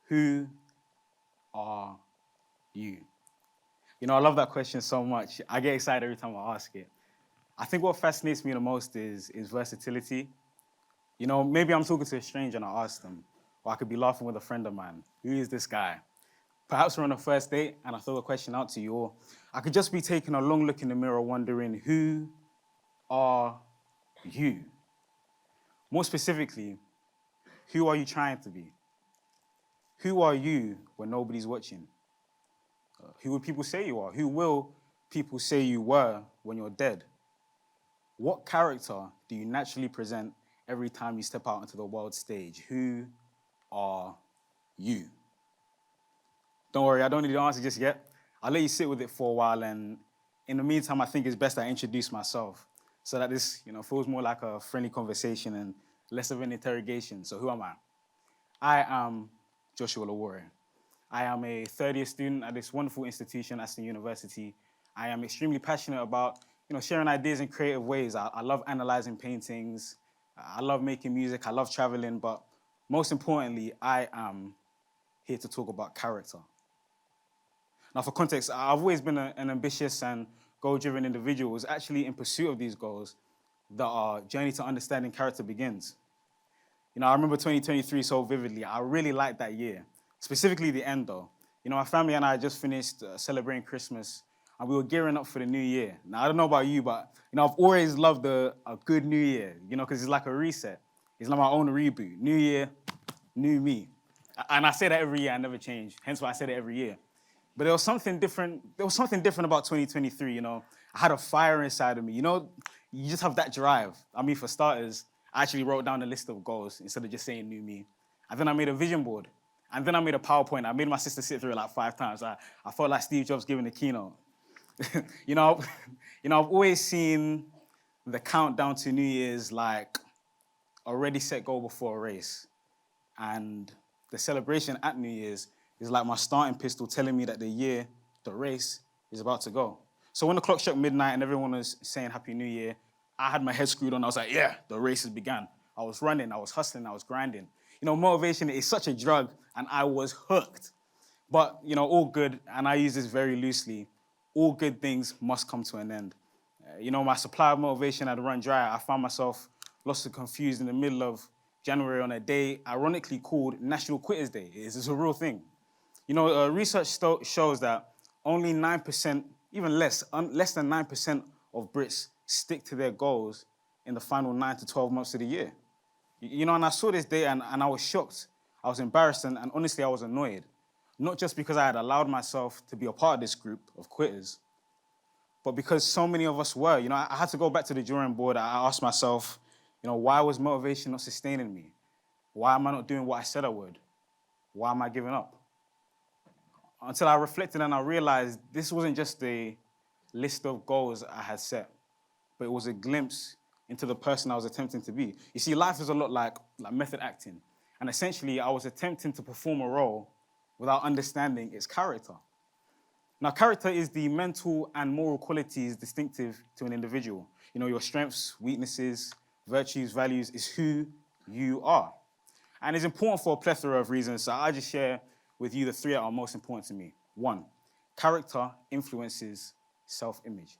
Who are you? I love that question so much. I get excited every time I ask it. I think what fascinates me the most is versatility. Maybe I'm talking to a stranger and I ask them, or I could be laughing with a friend of mine. Who is this guy? Perhaps we're on a first date and I throw a question out to you, or I could just be taking a long look in the mirror wondering, who are you? More specifically, who are you trying to be? Who are you when nobody's watching? Who will people say you are? Who will people say you were when you're dead? What character do you naturally present every time you step out onto the world stage? Who are you? Don't worry, I don't need the answer just yet. I'll let you sit with it for a while, and in the meantime, I think it's best I introduce myself so that this, feels more like a friendly conversation and less of an interrogation. So who am I? I am Joshua Lawore. I am a third-year student at this wonderful institution, Aston University. I am extremely passionate about, sharing ideas in creative ways. I love analyzing paintings. I love making music. I love traveling. But most importantly, I am here to talk about character. Now, for context, I've always been an ambitious and goal-driven individual. It was actually in pursuit of these goals that our journey to understanding character begins. I remember 2023 so vividly. I really liked that year, specifically the end, though. My family and I had just finished celebrating Christmas, and we were gearing up for the new year. Now, I don't know about you, but, I've always loved a good new year, because it's like a reset. It's like my own reboot. New year, new me. And I say that every year, I never change. Hence why I say it every year. But there was something different. There was something different about 2023. I had a fire inside of me. You just have that drive. I mean, for starters, I actually wrote down a list of goals instead of just saying new me. And then I made a vision board. And then I made a PowerPoint. I made my sister sit through it like 5 times. I felt like Steve Jobs giving the keynote. I've always seen the countdown to New Year's like a ready, set goal before a race. And the celebration at New Year's is like my starting pistol telling me that the race, is about to go. So when the clock struck midnight and everyone was saying Happy New Year, I had my head screwed on. I was like, yeah, the race has begun. I was running, I was hustling, I was grinding. Motivation is such a drug, and I was hooked. But, all good, and I use this very loosely, all good things must come to an end. My supply of motivation had run dry. I found myself lost and confused in the middle of January on a day ironically called National Quitters Day. It's a real thing. Research shows that only 9%, even less than 9% of Brits stick to their goals in the final 9 to 12 months of the year. And I saw this data and I was shocked. I was embarrassed and honestly I was annoyed. Not just because I had allowed myself to be a part of this group of quitters, but because so many of us were. I had to go back to the drawing board. I asked myself, why was motivation not sustaining me? Why am I not doing what I said I would? Why am I giving up? Until I reflected and I realized this wasn't just a list of goals I had set, but it was a glimpse into the person I was attempting to be. You see, life is a lot like method acting. And essentially, I was attempting to perform a role without understanding its character. Now, character is the mental and moral qualities distinctive to an individual. Your strengths, weaknesses, virtues, values is who you are. And it's important for a plethora of reasons, so I'll just share with you the 3 that are most important to me. 1, character influences self-image.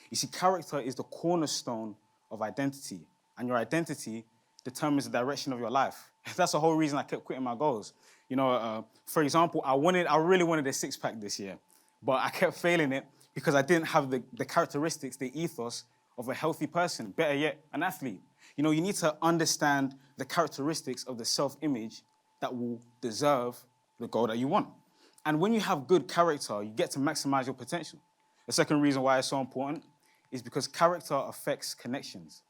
You see, character is the cornerstone of identity, and your identity determines the direction of your life. That's the whole reason I kept quitting my goals. For example, I really wanted a 6-pack this year, but I kept failing it because I didn't have the characteristics, the ethos of a healthy person, better yet, an athlete. You need to understand the characteristics of the self-image that will deserve the goal that you want. And when you have good character, you get to maximize your potential. The second reason why it's so important is because character affects connections.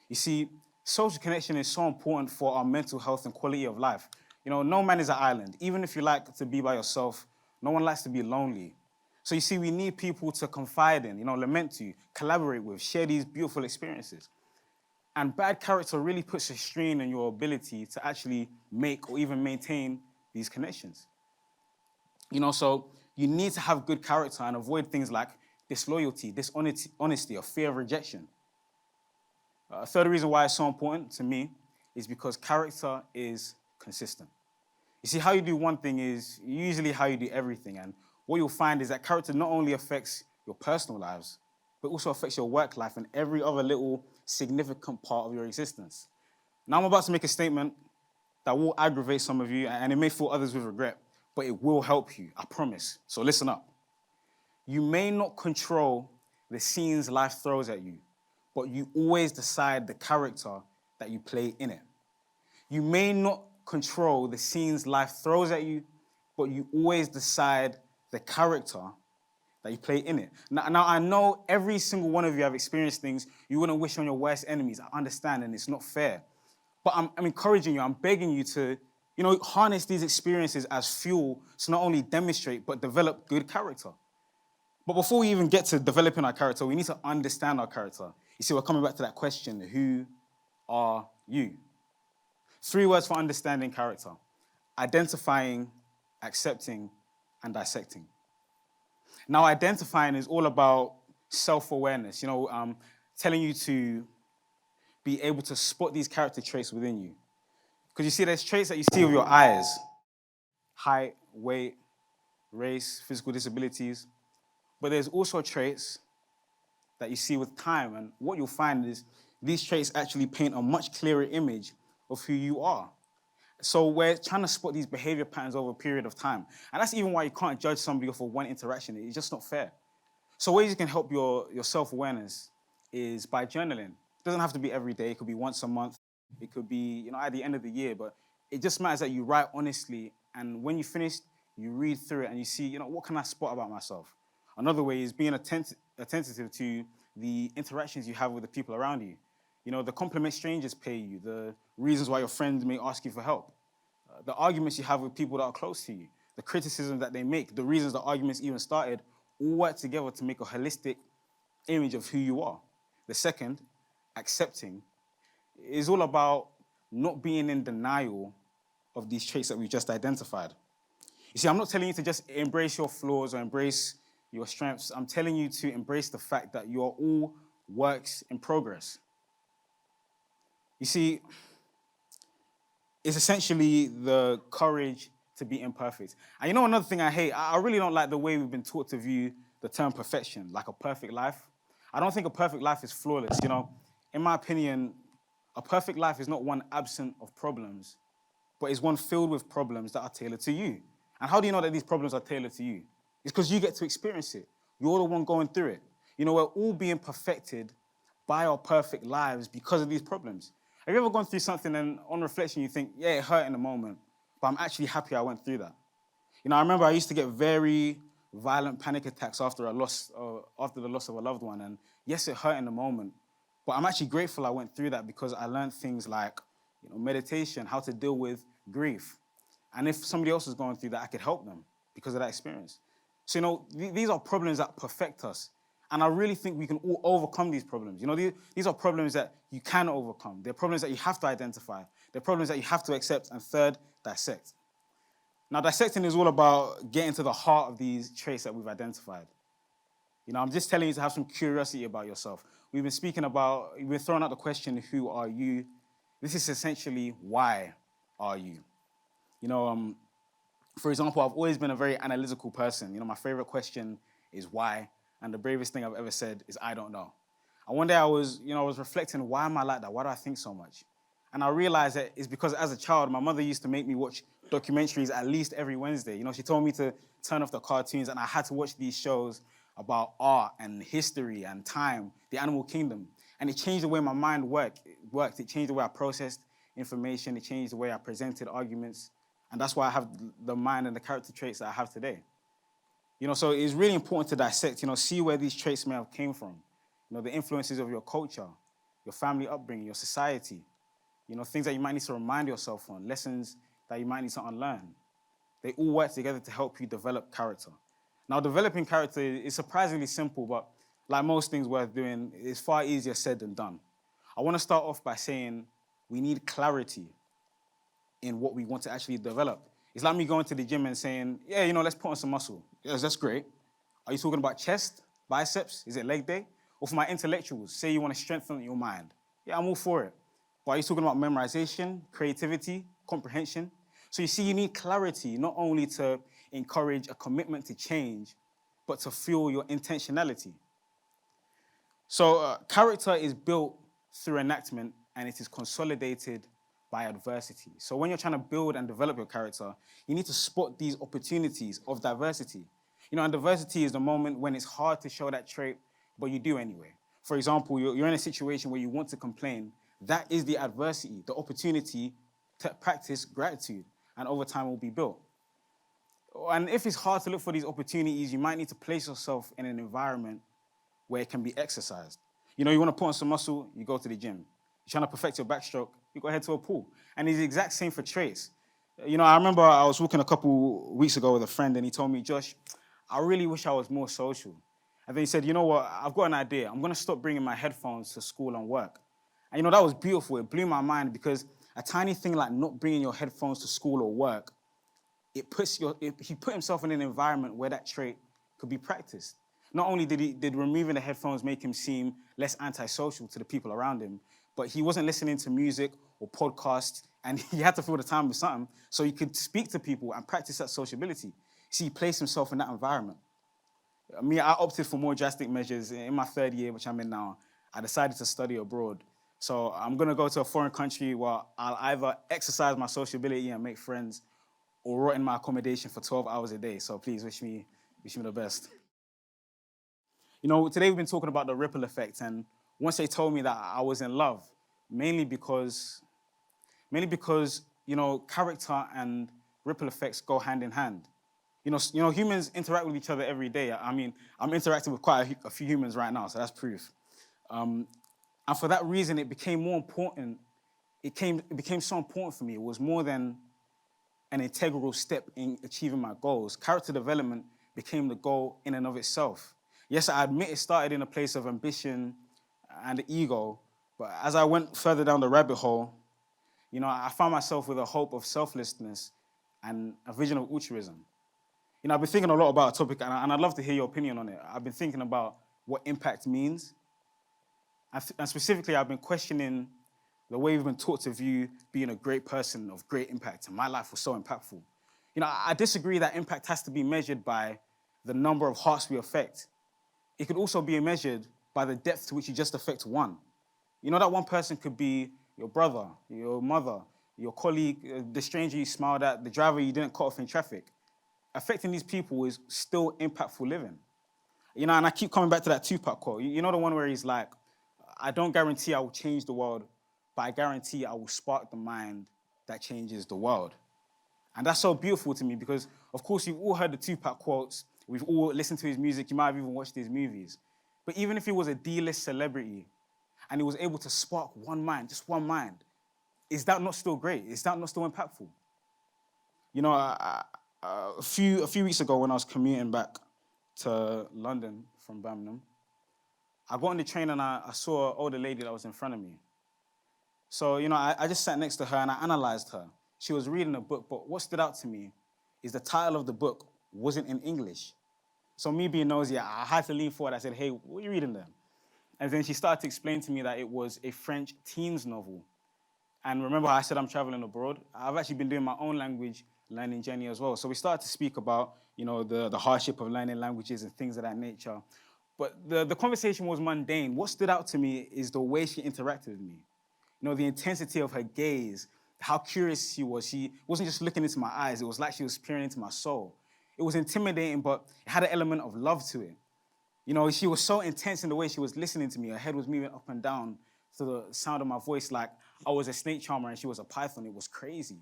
You see, social connection is so important for our mental health and quality of life. No man is an island. Even if you like to be by yourself, no one likes to be lonely. So you see, we need people to confide in, lament to, collaborate with, share these beautiful experiences. And bad character really puts a strain on your ability to actually make or even maintain these connections. So you need to have good character and avoid things like disloyalty, dishonesty, or fear of rejection. A third reason why it's so important to me is because character is consistent. You see, how you do one thing is usually how you do everything. And what you'll find is that character not only affects your personal lives, but also affects your work life and every other little significant part of your existence. Now I'm about to make a statement that will aggravate some of you, and it may fill others with regret, but it will help you, I promise. So listen up. You may not control the scenes life throws at you, but you always decide the character that you play in it. You may not control the scenes life throws at you, but you always decide the character that you play in it. Now, I know every single one of you have experienced things you wouldn't wish on your worst enemies. I understand, and it's not fair. But I'm encouraging you, I'm begging you to, harness these experiences as fuel to not only demonstrate, but develop good character. But before we even get to developing our character, we need to understand our character. You see, we're coming back to that question, who are you? 3 words for understanding character: identifying, accepting, and dissecting. Now, identifying is all about self-awareness, telling you to be able to spot these character traits within you. Because you see, there's traits that you see with your eyes: height, weight, race, physical disabilities. But there's also traits that you see with time. And what you'll find is these traits actually paint a much clearer image of who you are. So we're trying to spot these behavior patterns over a period of time. And that's even why you can't judge somebody off of one interaction. It's just not fair. So ways you can help your self-awareness is by journaling. It doesn't have to be every day. It could be once a month. It could be, at the end of the year. But it just matters that you write honestly. And when you finish, you read through it and you see, what can I spot about myself? Another way is being attentive to the interactions you have with the people around you. The compliments strangers pay you, the reasons why your friends may ask you for help, the arguments you have with people that are close to you, the criticism that they make, the reasons the arguments even started, all work together to make a holistic image of who you are. The second, accepting, is all about not being in denial of these traits that we've just identified. You see, I'm not telling you to just embrace your flaws or embrace your strengths. I'm telling you to embrace the fact that you are all works in progress. You see, it's essentially the courage to be imperfect. And another thing I hate? I really don't like the way we've been taught to view the term perfection, like a perfect life. I don't think a perfect life is flawless. In my opinion, a perfect life is not one absent of problems, but is one filled with problems that are tailored to you. And how do you know that these problems are tailored to you? It's because you get to experience it. You're the one going through it. We're all being perfected by our perfect lives because of these problems. Have you ever gone through something and on reflection you think, yeah, it hurt in the moment, but I'm actually happy I went through that? I remember I used to get very violent panic attacks after the loss of a loved one. And yes, it hurt in the moment, but I'm actually grateful I went through that because I learned things like, meditation, how to deal with grief. And if somebody else was going through that, I could help them because of that experience. So, these are problems that perfect us. And I really think we can all overcome these problems. These are problems that you can overcome. They're problems that you have to identify. They're problems that you have to accept. And third, dissect. Now, dissecting is all about getting to the heart of these traits that we've identified. I'm just telling you to have some curiosity about yourself. We've been throwing out the question, who are you? This is essentially, why are you? For example, I've always been a very analytical person. My favorite question is why, and the bravest thing I've ever said is I don't know. And one day I was reflecting, why am I like that? Why do I think so much? And I realized that it's because as a child, my mother used to make me watch documentaries at least every Wednesday. She told me to turn off the cartoons, and I had to watch these shows about art and history and time, the animal kingdom. And it changed the way my mind worked. It changed the way I processed information. It changed the way I presented arguments. And that's why I have the mind and the character traits that I have today. So it's really important to dissect, see where these traits may have came from. The influences of your culture, your family upbringing, your society. Things that you might need to remind yourself on, lessons that you might need to unlearn. They all work together to help you develop character. Now, developing character is surprisingly simple, but like most things worth doing, it's far easier said than done. I want to start off by saying we need clarity in what we want to actually develop. It's like me going to the gym and saying, yeah, let's put on some muscle. Yes, that's great. Are you talking about chest, biceps? Is it leg day? Or for my intellectuals, say you want to strengthen your mind. Yeah, I'm all for it. But are you talking about memorization, creativity, comprehension? So you see, you need clarity, not only to encourage a commitment to change, but to fuel your intentionality. So character is built through enactment and it is consolidated by adversity. So when you're trying to build and develop your character, you need to spot these opportunities of diversity. And diversity is the moment when it's hard to show that trait, but you do anyway. For example, you're in a situation where you want to complain. That is the adversity, the opportunity to practice gratitude, and over time will be built. And if it's hard to look for these opportunities, you might need to place yourself in an environment where it can be exercised. You want to put on some muscle, you go to the gym. You're trying to perfect your backstroke, you go head to a pool. And it's the exact same for traits. I remember I was walking a couple weeks ago with a friend and he told me, Josh, I really wish I was more social. And then he said, you know what, I've got an idea. I'm going to stop bringing my headphones to school and work. And that was beautiful. It blew my mind because a tiny thing like not bringing your headphones to school or work, he put himself in an environment where that trait could be practiced. Not only did removing the headphones make him seem less antisocial to the people around him, but he wasn't listening to music or podcasts, and he had to fill the time with something so he could speak to people and practice that sociability. See, he placed himself in that environment. I opted for more drastic measures. In my third year, which I'm in now, I decided to study abroad. So I'm going to go to a foreign country where I'll either exercise my sociability and make friends or rot in my accommodation for 12 hours a day. So please wish me the best. Today we've been talking about the ripple effect, and once they told me that I was in love, mainly because character and ripple effects go hand in hand. Humans interact with each other every day. I'm interacting with quite a few humans right now, so that's proof. And for that reason, it became more important. It became so important for me. It was more than an integral step in achieving my goals. Character development became the goal in and of itself. Yes, I admit it started in a place of ambition and ego, but as I went further down the rabbit hole, I found myself with a hope of selflessness and a vision of altruism. I've been thinking a lot about a topic, and I'd love to hear your opinion on it. I've been thinking about what impact means, and specifically, I've been questioning the way we've been taught to view being a great person of great impact, and my life was so impactful. I disagree that impact has to be measured by the number of hearts we affect. It could also be measured by the depth to which you just affect one. That one person could be your brother, your mother, your colleague, the stranger you smiled at, the driver you didn't cut off in traffic. Affecting these people is still impactful living. And I keep coming back to that Tupac quote. The one where he's like, I don't guarantee I will change the world, but I guarantee I will spark the mind that changes the world. And that's so beautiful to me because, of course, you've all heard the Tupac quotes. We've all listened to his music. You might have even watched his movies. But even if he was a D-list celebrity and he was able to spark one mind, just one mind, is that not still great? Is that not still impactful? A few weeks ago when I was commuting back to London from Birmingham, I got on the train and I saw an older lady that was in front of me. So, I just sat next to her and I analyzed her. She was reading a book, but what stood out to me is the title of the book wasn't in English. So me being nosy, I had to lean forward. I said, hey, what are you reading there? And then she started to explain to me that it was a French teens novel. And remember how I said I'm traveling abroad? I've actually been doing my own language learning journey as well. So we started to speak about, the hardship of learning languages and things of that nature. But the conversation was mundane. What stood out to me is the way she interacted with me. The intensity of her gaze, how curious she was. She wasn't just looking into my eyes. It was like she was peering into my soul. It was intimidating, but it had an element of love to it. She was so intense in the way she was listening to me. Her head was moving up and down to the sound of my voice like I was a snake charmer and she was a python. It was crazy.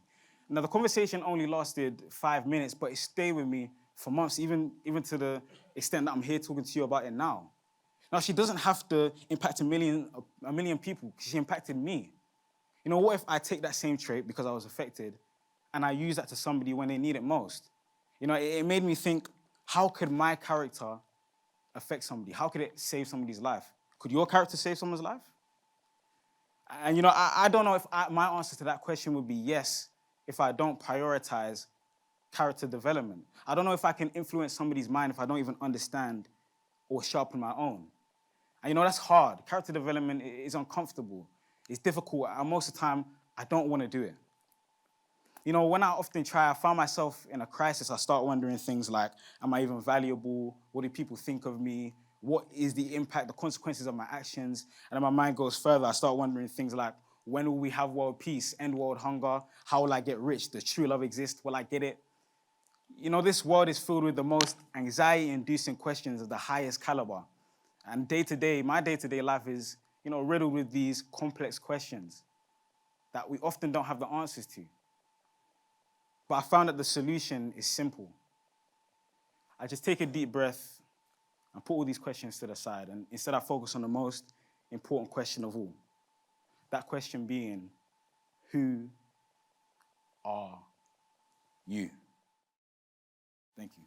Now, the conversation only lasted 5 minutes, but it stayed with me for months, even to the extent that I'm here talking to you about it now. Now, she doesn't have to impact a million people. She impacted me. What if I take that same trait because I was affected and I use that to somebody when they need it most? It made me think, how could my character affect somebody? How could it save somebody's life? Could your character save someone's life? And, I don't know if my answer to that question would be yes if I don't prioritize character development. I don't know if I can influence somebody's mind if I don't even understand or sharpen my own. And, that's hard. Character development is uncomfortable. It's difficult, and most of the time, I don't want to do it. You know, when I often try, I find myself in a crisis. I start wondering things like, am I even valuable? What do people think of me? What is the impact, the consequences of my actions? And then my mind goes further. I start wondering things like, when will we have world peace, end world hunger? How will I get rich? Does true love exist? Will I get it? You know, this world is filled with the most anxiety-inducing questions of the highest caliber. And my day-to-day life is, you know, riddled with these complex questions that we often don't have the answers to. But I found that the solution is simple. I just take a deep breath and put all these questions to the side. And instead, I focus on the most important question of all. That question being, who are you? Thank you.